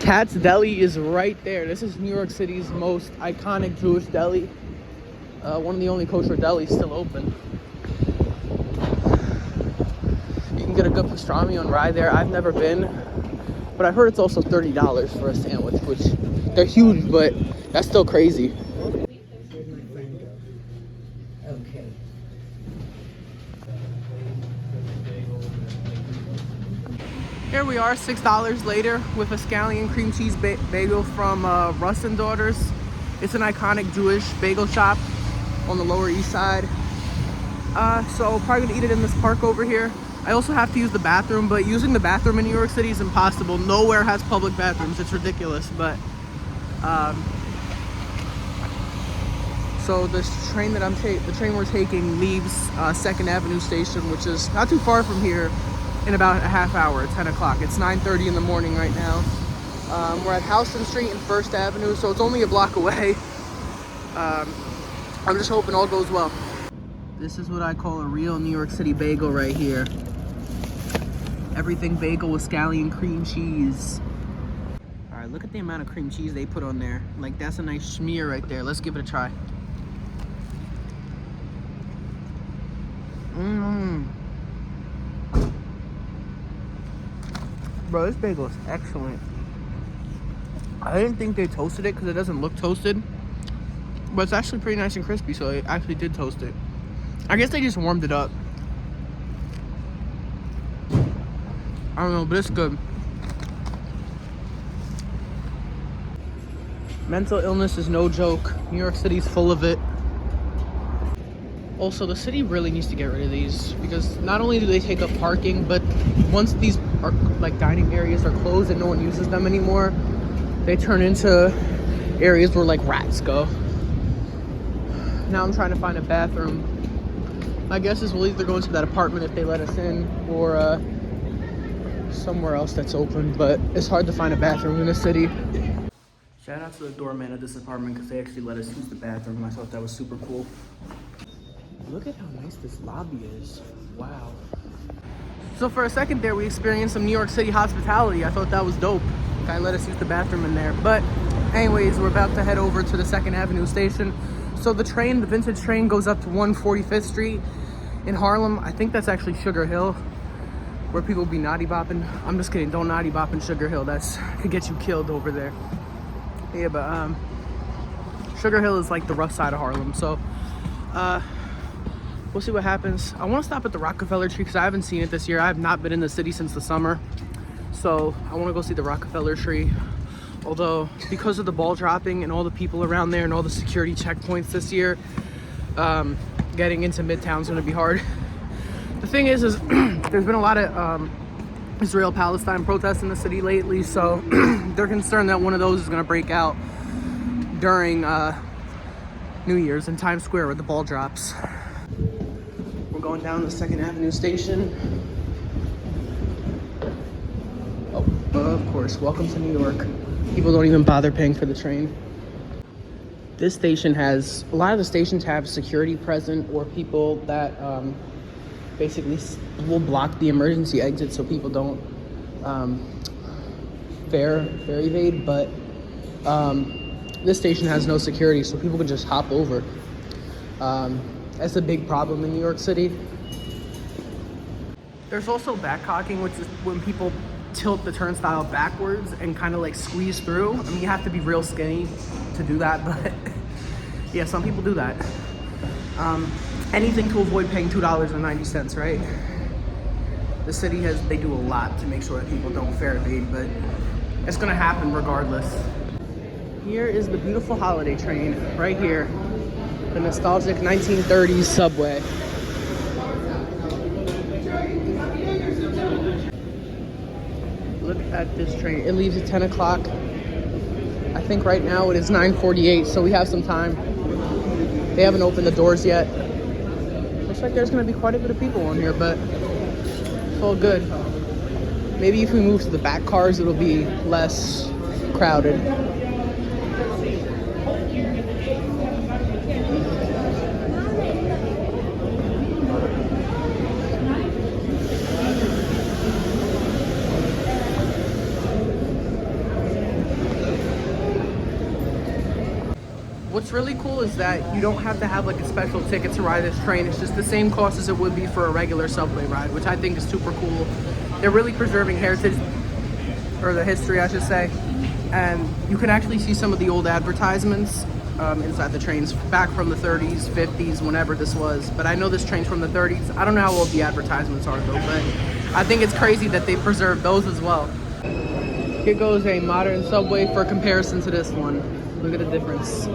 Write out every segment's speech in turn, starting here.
Katz Deli is right there. This is New York City's most iconic Jewish deli. One of the only kosher delis still open. You can get a good pastrami on rye there. I've never been, but I heard it's also $30 for a sandwich, which they're huge, but that's still crazy. Okay. Here we are, $6 later, with a scallion cream cheese bagel from Russ and Daughters. It's an iconic Jewish bagel shop on the Lower East Side. So probably gonna eat it in this park over here. I also have to use the bathroom, but using the bathroom in New York City is impossible. Nowhere has public bathrooms. It's ridiculous. But so this train that the train we're taking leaves 2nd Avenue Station, which is not too far from here, in about a half hour, 10 o'clock. It's 9:30 in the morning right now. We're at Houston Street and 1st Avenue, so it's only a block away. I'm just hoping all goes well. This is what I call a real New York City bagel right here. Everything bagel with scallion cream cheese. All right, look at the amount of cream cheese they put on there. Like, that's a nice smear right there. Let's give it a try. Bro, this bagel is excellent. I didn't think they toasted it because it doesn't look toasted, but it's actually pretty nice and crispy, so they actually did toast it. I guess they just warmed it up. I don't know, but it's good. Mental illness is no joke. New York City's full of it. Also, the city really needs to get rid of these, because not only do they take up parking, but once these are like dining areas are closed and no one uses them anymore, they turn into areas where like rats go. Now I'm trying to find a bathroom. My guess is we'll either go into that apartment if they let us in, or somewhere else that's open, but it's hard to find a bathroom in the city. Shout out to the doorman of this apartment because they actually let us use the bathroom. I thought that was super cool. Look at how nice this lobby is. Wow. So for a second there, we experienced some New York City hospitality. I thought that was dope. The guy let us use the bathroom in there. But anyways, we're about to head over to the 2nd Avenue Station. So the vintage train goes up to 145th Street in Harlem. I think that's actually Sugar Hill, where people be naughty bopping. I'm just kidding, don't naughty bop in Sugar Hill. That's could get you killed over there. Yeah, but Sugar Hill is like the rough side of Harlem. So we'll see what happens. I want to stop at the Rockefeller Tree because I haven't seen it this year. I have not been in the city since the summer. So I want to go see the Rockefeller Tree. Although, because of the ball dropping and all the people around there and all the security checkpoints this year, getting into Midtown is going to be hard. The thing is there's been a lot of Israel-Palestine protests in the city lately, so they're concerned that one of those is going to break out during New Year's in Times Square where the ball drops. We're going down the 2nd Avenue Station. Oh, of course, welcome to New York. People don't even bother paying for the train. This station has, a lot of the stations have security present, or people that basically will block the emergency exit so people don't fare evade, but this station has no security, so people can just hop over. That's a big problem in New York City. There's also backcocking, which is when people tilt the turnstile backwards and kind of like squeeze through. I mean, you have to be real skinny to do that, but yeah, some people do that. Anything to avoid paying $2.90, right? The city they do a lot to make sure that people don't fare evade, but it's gonna happen regardless. Here is the beautiful holiday train right here. The nostalgic 1930s subway. Look at this train. It leaves at 10 o'clock. I think right now it is 9:48, so we have some time. They haven't opened the doors yet. Looks like there's going to be quite a bit of people on here, but it's all good. Maybe if we move to the back cars, it'll be less crowded. What's really cool is that you don't have to have like a special ticket to ride this train. It's just the same cost as it would be for a regular subway ride, which I think is super cool. They're really preserving heritage, or the history, I should say. And you can actually see some of the old advertisements inside the trains back from the 30s, 50s, whenever this was. But I know this train's from the 30s. I don't know how old the advertisements are though, but I think it's crazy that they preserved those as well. Here goes a modern subway for comparison to this one. Look at the difference.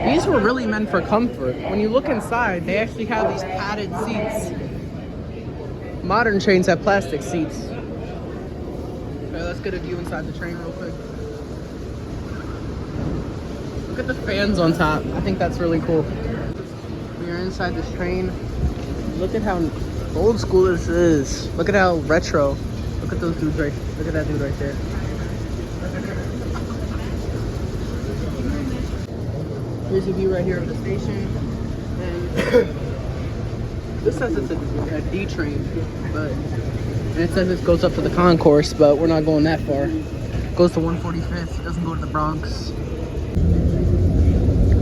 These were really meant for comfort. When you look inside, they actually have these padded seats. Modern trains have plastic seats. Okay, let's get a view inside the train real quick. Look at the fans on top. I think that's really cool. We are inside this train. Look at how old school this is. Look at how retro. Look at those dudes right. Look at that dude right there. Here's a view right here of the station. And this says it's a D train, but and it says this goes up to the concourse, but we're not going that far. It goes to 145th. It doesn't go to the Bronx.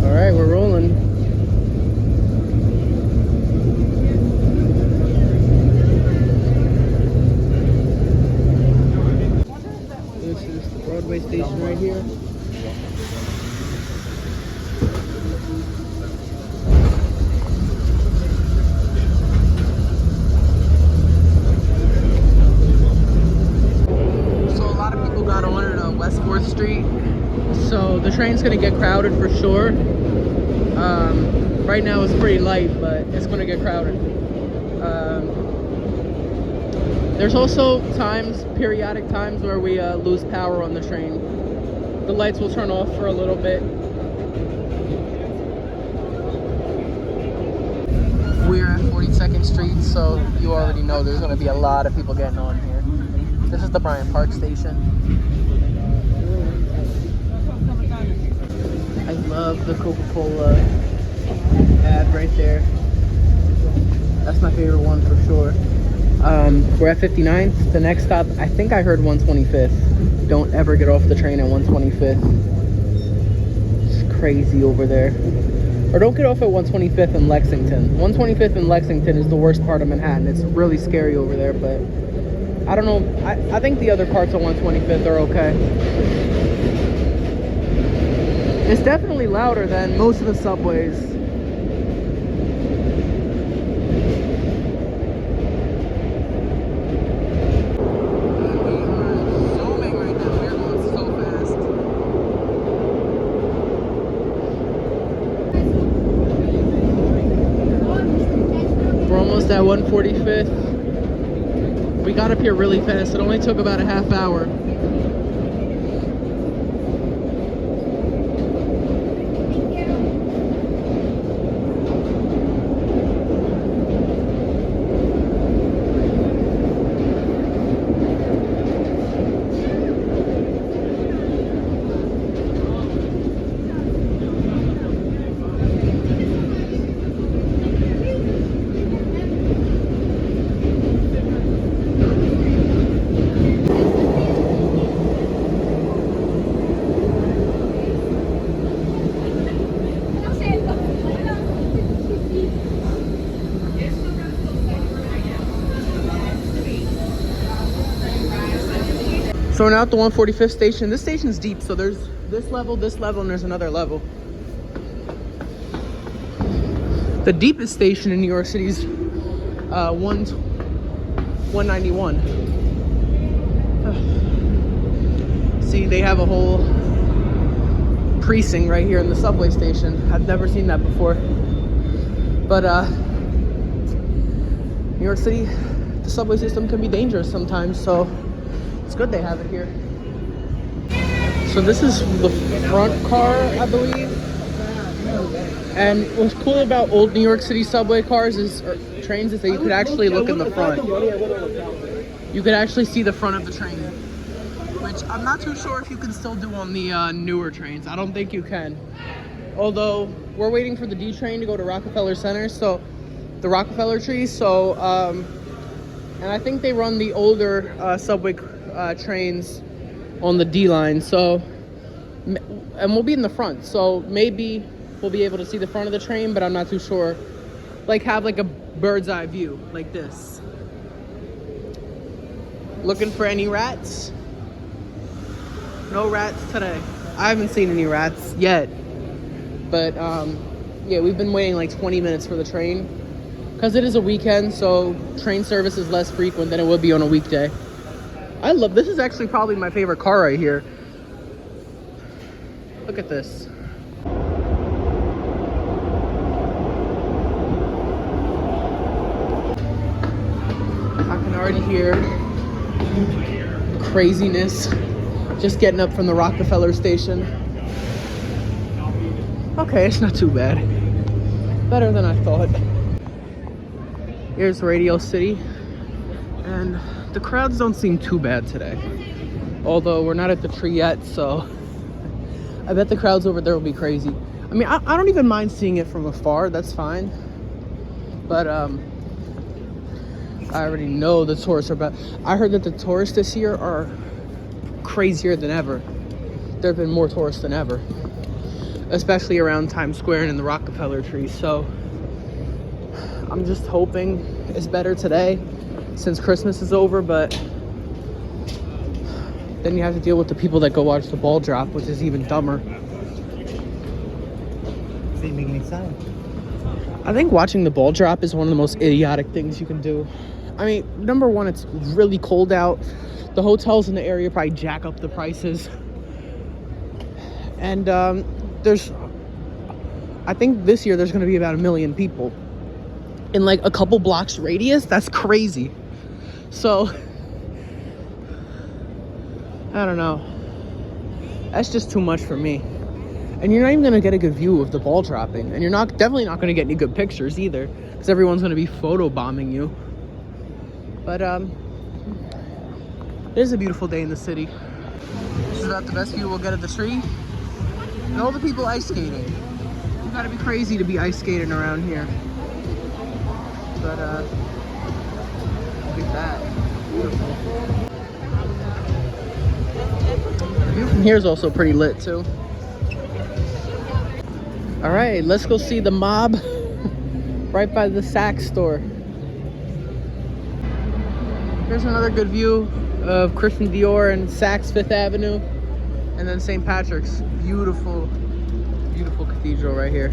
All right, we're rolling. This is the Broadway station right here. Street, so the train's gonna get crowded for sure. Right now it's pretty light, but it's gonna get crowded. There's also periodic times where we lose power on the train. The lights will turn off for a little bit. We're at 42nd Street, so you already know there's gonna be a lot of people getting on here. This is the Bryant Park station. I love the Coca-Cola ad right there. That's my favorite one for sure. We're at 59th. The next stop, I think I heard 125th. Don't ever get off the train at 125th. It's crazy over there. Or don't get off at 125th in Lexington. 125th in Lexington is the worst part of Manhattan. It's really scary over there, but I don't know. I think the other parts of 125th are okay. It's definitely louder than most of the subways. Zooming right now. We're going so fast. We're almost at 145th. We got up here really fast. It only took about a half hour. So we're now at the 145th station. This station's deep, so there's this level, and there's another level. The deepest station in New York City is 191. See, they have a whole precinct right here in the subway station. I've never seen that before. But New York City, the subway system can be dangerous sometimes, so it's good they have it here. So this is the front car, I believe. And what's cool about old New York City subway cars or trains is that you could actually look in the front. You could actually see the front of the train, which I'm not too sure if you can still do on the newer trains. I don't think you can. Although we're waiting for the D train to go to Rockefeller Center, so the Rockefeller Tree. So and I think they run the older subway trains on the D line. So And we'll be in the front, so maybe we'll be able to see the front of the train, but I'm not too sure. Like, have like a bird's eye view like this. Looking for any rats? No rats today. I haven't seen any rats yet, but yeah, we've been waiting like 20 minutes for the train because it is a weekend, so train service is less frequent than it would be on a weekday. I love this. Is actually probably my favorite car right here. Look at this. I can already hear craziness just getting up from the Rockefeller station. Okay, it's not too bad. Better than I thought. Here's Radio City. And the crowds don't seem too bad today. Although we're not at the tree yet, so I bet the crowds over there will be crazy. I mean, I don't even mind seeing it from afar. That's fine. But I already know the tourists are bad. I heard that the tourists this year are crazier than ever. There have been more tourists than ever, especially around Times Square and in the Rockefeller Tree. So I'm just hoping it's better today since Christmas is over, but then you have to deal with the people that go watch the ball drop, which is even dumber. Didn't make any sound. I think watching the ball drop is one of the most idiotic things you can do. I mean, number one, it's really cold out. The hotels in the area probably jack up the prices. And I think this year there's going to be about 1 million people in like a couple blocks radius. That's crazy. So I don't know. That's just too much for me. And you're not even going to get a good view of the ball dropping. And you're definitely not going to get any good pictures either, because everyone's going to be photo bombing you. But it is a beautiful day in the city. This is about the best view we'll get at the tree. And all the people ice skating. You gotta be crazy to be ice skating around here. But look at that. Beautiful. The view from here is also pretty lit too. All right, let's go see the mob right by the Saks store. Here's another good view of Christian Dior and Saks Fifth Avenue, and then St. Patrick's. Beautiful, beautiful cathedral right here.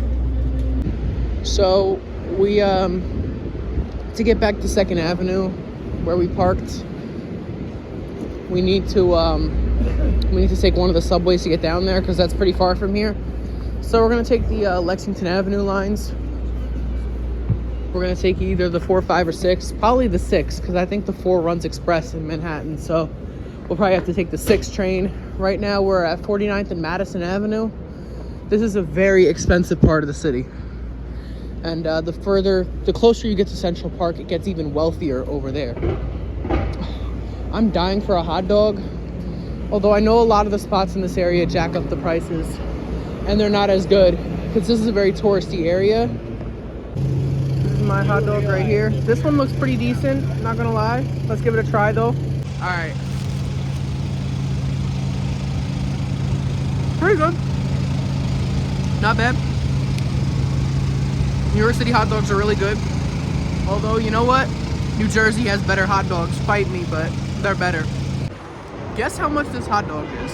So we to get back to 2nd Avenue where we parked, we need to take one of the subways to get down there because that's pretty far from here. So we're gonna take the Lexington Avenue lines. We're gonna take either the 4, 5, or 6. Probably the 6, because I think the 4 runs express in Manhattan. So we'll probably have to take the 6 train. Right now we're at 49th and Madison Avenue. This is a very expensive part of the city. And the closer you get to Central Park, it gets even wealthier over there. I'm dying for a hot dog. Although I know a lot of the spots in this area jack up the prices, and they're not as good because this is a very touristy area. This is my hot dog right here. This one looks pretty decent, not gonna lie. Let's give it a try though. All right. Pretty good. Not bad. New York City hot dogs are really good. Although, you know what? New Jersey has better hot dogs. Fight me, but they're better. Guess how much this hot dog is?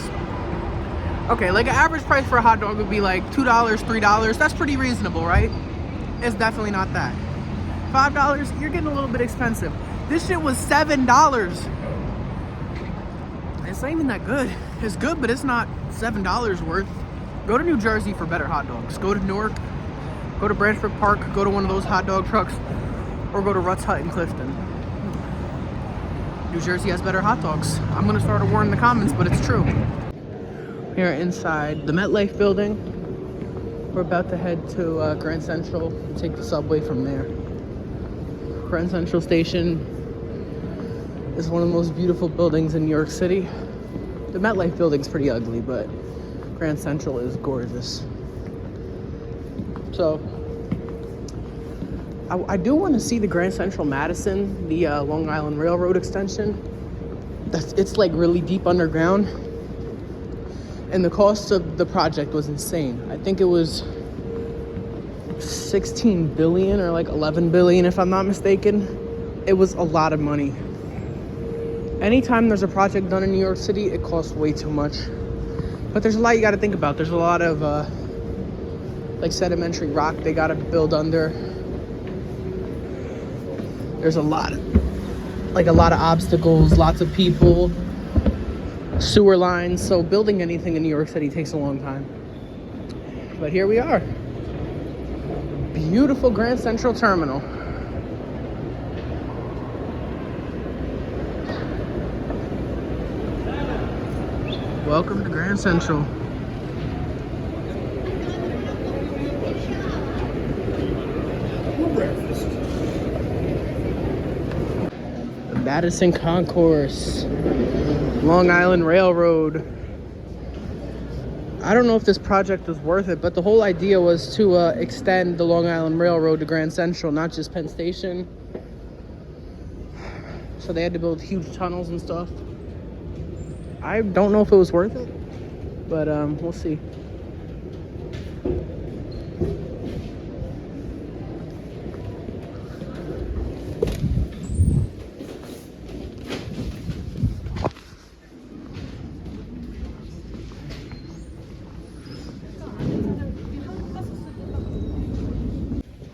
Okay, like an average price for a hot dog would be like $2, $3. That's pretty reasonable, right? It's definitely not that. $5, you're getting a little bit expensive. This shit was $7. It's not even that good. It's good, but it's not $7 worth. Go to New Jersey for better hot dogs. Go to Newark, go to Branchford Park, go to one of those hot dog trucks, or go to Rutt's Hut in Clifton. New Jersey has better hot dogs. I'm gonna start a war in the comments, but it's true. Here inside the MetLife building. We're about to head to Grand Central and take the subway from there. Grand Central Station is one of the most beautiful buildings in New York City. The MetLife building's pretty ugly, but Grand Central is gorgeous. So I do want to see the Grand Central Madison, the Long Island Railroad extension. It's like really deep underground. And the cost of the project was insane. I think it was 16 billion or like 11 billion if I'm not mistaken. It was a lot of money. Anytime there's a project done in New York City, it costs way too much. But there's a lot you got to think about. There's a lot of like sedimentary rock they got to build under. There's a lot of obstacles, lots of people, sewer lines. So building anything in New York City takes a long time. But here we are. Beautiful Grand Central Terminal. Welcome to Grand Central. The Madison Concourse. Long Island Railroad. I don't know if this project was worth it, but the whole idea was to extend the Long Island Railroad to Grand Central, not just Penn Station. So they had to build huge tunnels and stuff. I don't know if it was worth it, but we'll see.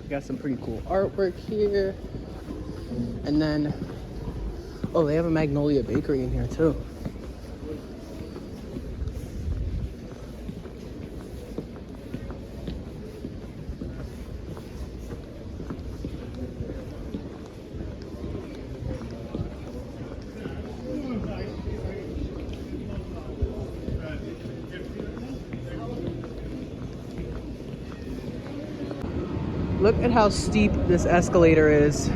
Got some pretty cool artwork here. And then, oh, they have a Magnolia Bakery in here too. Look at how steep this escalator is.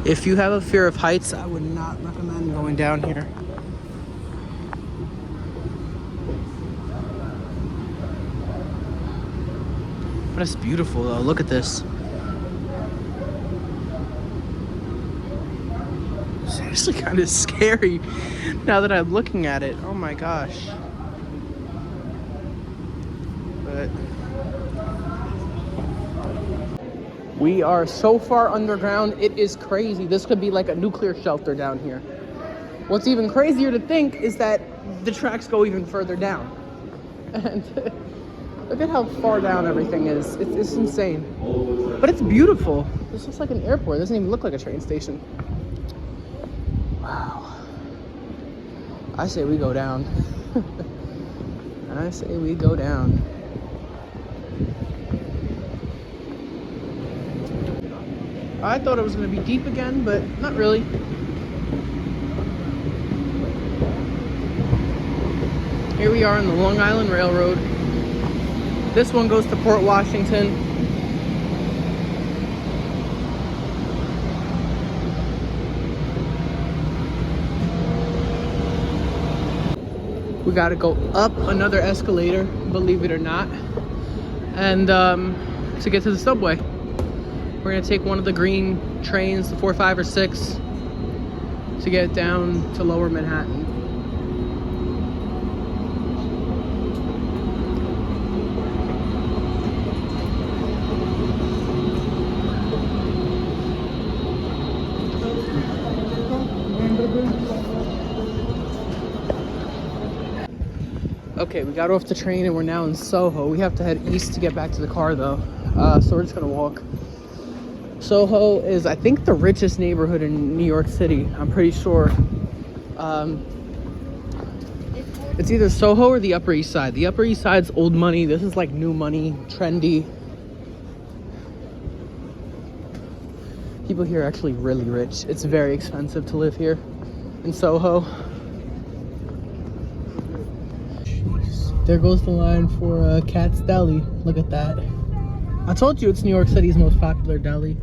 If you have a fear of heights, I would not recommend going down here. But it's beautiful though, look at this. It's actually kind of scary now that I'm looking at it. Oh my gosh. But we are so far underground, it is crazy. This could be like a nuclear shelter down here. What's even crazier to think is that the tracks go even further down. And look at how far down everything is. It's insane. But it's beautiful. This looks like an airport. It doesn't even look like a train station. Wow. I say we go down. I say we go down. I thought it was going to be deep again, but not really. Here we are on the Long Island Railroad. This one goes to Port Washington. We got to go up another escalator, believe it or not, and to get to the subway. We're gonna take one of the green trains, the 4, 5, or 6, to get down to Lower Manhattan. Okay, we got off the train and we're now in SoHo. We have to head east to get back to the car though, so we're just gonna walk. SoHo is, I think, the richest neighborhood in New York City. I'm pretty sure. It's either SoHo or the Upper East Side. The Upper East Side's old money. This is like new money, trendy. People here are actually really rich. It's very expensive to live here in SoHo. There goes the line for Cat's Deli. Look at that. I told you it's New York City's most popular deli.